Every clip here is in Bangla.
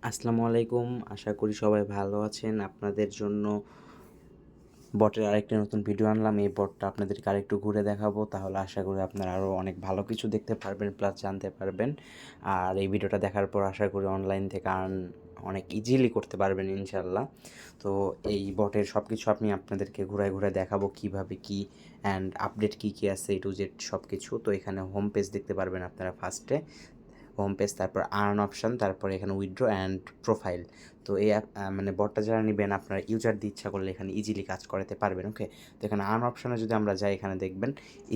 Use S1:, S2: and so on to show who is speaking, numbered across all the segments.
S1: আসসালামু আলাইকুম। আশা করি সবাই ভালো আছেন। আপনাদের জন্য বটের আরেকটা নতুন ভিডিও আনলাম। এই বটটা আপনাদেরকে আরেকটু ঘুরে দেখাবো। তাহলে আশা করি আপনারা আরও অনেক ভালো কিছু দেখতে পারবেন, প্লাস জানতে পারবেন। আর এই ভিডিওটা দেখার পর আশা করি অনলাইন থেকে আর্ন অনেক ইজিলি করতে পারবেন ইনশাল্লাহ। তো এই বটের সব কিছু আমি আপনাদেরকে ঘুরায় ঘুরায় দেখাবো কীভাবে কী অ্যান্ড আপডেট কী কী আছে A to Z সব কিছু। তো এখানে হোম পেজ দেখতে পারবেন আপনারা ফার্স্টে। হোম পেজ, তারপর আর্ন অপশান, তারপর এখানে উইথড্র অ্যান্ড প্রোফাইল। তো এই অ্যাপ মানে বটটা যারা নেবেন আপনারা ইউজার দিয়ে ইচ্ছা করলে এখানে ইজিলি কাজ করাতে পারবেন। ওকে, তো এখানে আর্ন অপশানে যদি আমরা যাই, এখানে দেখবেন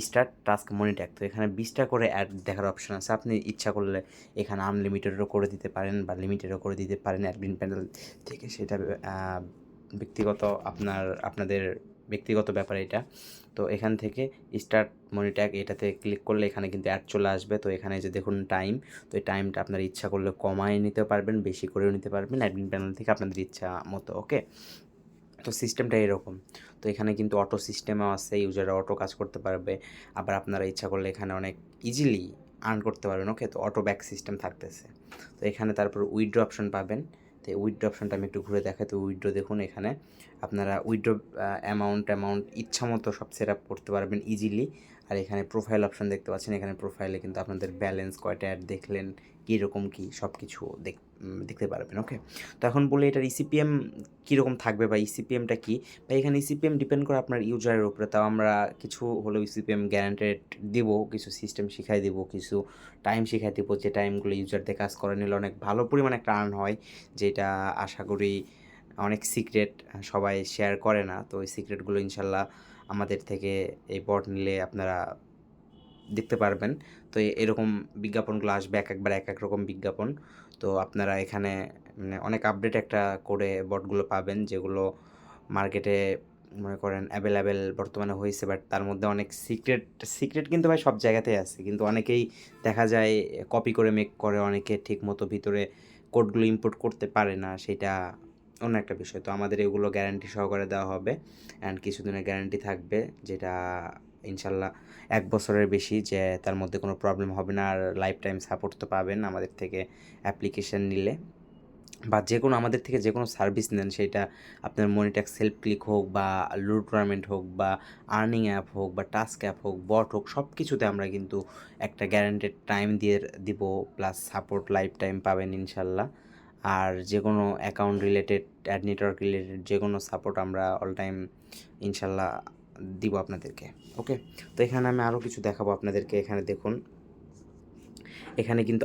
S1: স্টার্ট টাস্ক মনিট্যাগ। তো এখানে 20টা করে অ্যাড দেখার অপশান আছে। আপনি ইচ্ছা করলে এখানে আনলিমিটেডও করে দিতে পারেন বা লিমিটেডও করে দিতে পারেন অ্যাডমিন প্যানেল থেকে। সেটা ব্যক্তিগত আপনাদের ব্যক্তিগত ব্যাপার এটা। তো এখান থেকে স্টার্ট মনিট্যাগ এটাতে ক্লিক করলে এখানে কিন্তু অ্যাড চলে আসবে। তো এখানে যে দেখুন টাইম, তো এই টাইমটা আপনার ইচ্ছা করলে কমায় নিতে পারবেন, বেশি করেও নিতে পারবেন অ্যাডমিন প্যানেল থেকে আপনাদের ইচ্ছা মতো। ওকে, তো সিস্টেমটা এরকম। তো এখানে কিন্তু অটো সিস্টেমও আছে, ইউজাররা অটো কাজ করতে পারবে। আবার আপনারা ইচ্ছা করলে এখানে অনেক ইজিলি আর্ন করতে পারবেন। ওকে, তো অটো ব্যাক সিস্টেম থাকতেছে। তো এখানে তারপর উইথড্র অপশন পাবেন। তো উইথড্র অপশনটা আমি একটু ঘুরে দেখাই। তো উইথড্র দেখুন, এখানে আপনারা উইথড্র অ্যামাউন্ট ইচ্ছা মতো সব সেট আপ করতে পারবেন ইজিলি। আর এখানে প্রোফাইল অপশন দেখতে পাচ্ছেন। এখানে প্রোফাইলে কিন্তু আপনাদের ব্যালেন্স, কয়টা অ্যাড দেখলেন, কীরকম কী সব কিছু দেখতে পারবেন। ওকে, তো এখন বলি এটার ইসিপিএম কীরকম থাকবে বা ইসিপিএমটা কী, বা এখানে ইসিপিএম ডিপেন্ড করে আপনার ইউজারের উপরে। তাও আমরা কিছু হলেও ইসিপিএম গ্যারান্টেড দিব, কিছু সিস্টেম শিখাই দিব, কিছু টাইম শিখাই দিব, যে টাইমগুলো ইউজারদের কাজ করে নিলে অনেক ভালো পরিমাণে একটা আর্ন হয়, যেটা আশা করি অনেক সিক্রেট, সবাই শেয়ার করে না। তো ওই সিক্রেটগুলো ইনশাল্লাহ আমাদের থেকে এই বট নিলে আপনারা দেখতে পারবেন। তো এরকম বিজ্ঞাপনগুলো আসবে, একবার এক এক রকম বিজ্ঞাপন। তো আপনারা এখানে মানে অনেক আপডেট একটা করে বটগুলো পাবেন, যেগুলো মার্কেটে মনে করেন অ্যাভেলেবেল বর্তমানে হয়েছে। বাট তার মধ্যে অনেক সিক্রেট কিন্তু ভাই সব জায়গাতেই আছে, কিন্তু অনেকেই দেখা যায় কপি করে মেক করে, অনেকে ঠিক মতো ভিতরে কোডগুলো ইম্পোর্ট করতে পারে না, সেটা অন্য একটা বিষয়। তো আমাদের এগুলো গ্যারান্টি সহকারে দেওয়া হবে অ্যান্ড কিছুদিনের গ্যারান্টি থাকবে, যেটা ইনশাল্লাহ 1 বছরের বেশি, যে তার মধ্যে কোনো প্রবলেম হবে না। আর লাইফ টাইম সাপোর্ট তো পাবেন আমাদের থেকে অ্যাপ্লিকেশন নিলে, বা যে কোনো আমাদের থেকে যে কোনো সার্ভিস নেন, সেটা আপনার মনিট্যাক্স সেলফ ক্লিক হোক বা লুডো টুর্নামেন্ট হোক বা আর্নিং অ্যাপ হোক বা টাস্ক অ্যাপ হোক, বট হোক, সব কিছুতে আমরা কিন্তু একটা গ্যারান্টেড টাইম দিয়ে দিব, প্লাস সাপোর্ট লাইফ টাইম পাবেন ইনশাল্লাহ। আর যে কোনো account related, ad network related যে কোনো সাপোর্ট আমরা অল টাইম ইনশাল্লাহ দিব আপনাদেরকে। ওকে, তো এখানে আমি আরও কিছু দেখাবো আপনাদেরকে। এখানে দেখুন, এখানে কিন্তু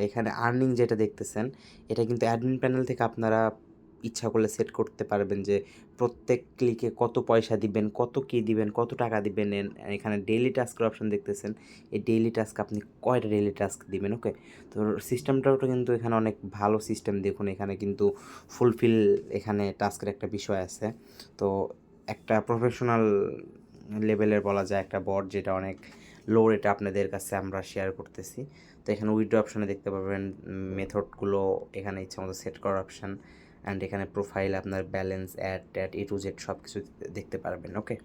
S1: এখানে আর্নিং যেটা দেখতেছেন, এটা কিন্তু অ্যাডমিন প্যানেল থেকে আপনারা ইচ্ছা করলে সেট করতে পারবেন যে প্রত্যেক ক্লিকে কত পয়সা দিবেন, কত কী দিবেন, কত টাকা দিবেন। এখানে ডেইলি টাস্কের অপশন দেখতেছেন, এই ডেইলি টাস্ক আপনি কয়টা ডেইলি টাস্ক দিবেন। ওকে, তো সিস্টেমটাও কিন্তু এখানে অনেক ভালো সিস্টেম। দেখুন এখানে কিন্তু ফুলফিল এখানে টাস্কের একটা বিষয় আছে। তো একটা প্রফেশনাল লেভেলের বলা যায় একটা বট, যেটা অনেক লো রেটে আপনাদের কাছে আমরা শেয়ার করতেছি। তো এখানে উইথড্র অপশানে দেখতে পাবেন মেথডগুলো, এখানে ইচ্ছা মতো সেট করার অপশান, অ্যান্ড এখানে প্রোফাইল, আপনার balance, add A to Z সব কিছু দেখতে পারবেন। ওকে,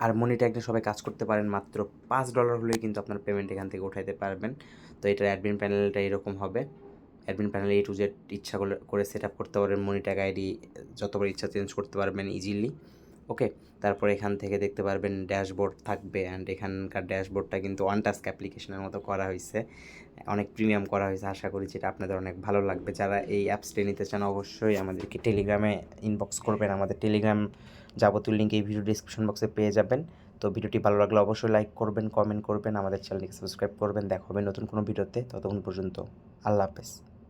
S1: আর মনি ট্যাগ নিয়ে সবাই কাজ করতে পারেন। মাত্র $5 হলেই কিন্তু আপনার পেমেন্ট এখান থেকে উঠাইতে পারবেন। তো এটার অ্যাডমিন প্যানেলটা এরকম হবে। অ্যাডমিন প্যানেলে A to Z ইচ্ছা করে সেট আপ করতে পারবেন। মনি ট্যাগ আইডি যতবার ইচ্ছা চেঞ্জ করতে পারবেন ইজিলি। ওকে, তারপর এখান থেকে দেখতে পারবেন ড্যাশবোর্ড থাকবে, অ্যান্ড এখানকার ড্যাশবোর্ডটা কিন্তু ওয়ান টাস্ক অ্যাপ্লিকেশনের মতো করা হয়েছে, অনেক প্রিমিয়াম করা হয়েছে। আশা করি যেটা আপনাদের অনেক ভালো লাগবে। যারা এই অ্যাপসটি নিতে চান অবশ্যই আমাদেরকে টেলিগ্রামে ইনবক্স করবেন। আমাদের টেলিগ্রাম যাবতীয় লিঙ্ক এই ভিডিও ডিসক্রিপশন বক্সে পেয়ে যাবেন। তো ভিডিওটি ভালো লাগলে অবশ্যই লাইক করবেন, কমেন্ট করবেন, আমাদের চ্যানেলটিকে সাবস্ক্রাইব করবেন। দেখা হবে নতুন কোনো ভিডিওতে। ততক্ষণ পর্যন্ত আল্লাহ হাফেজ।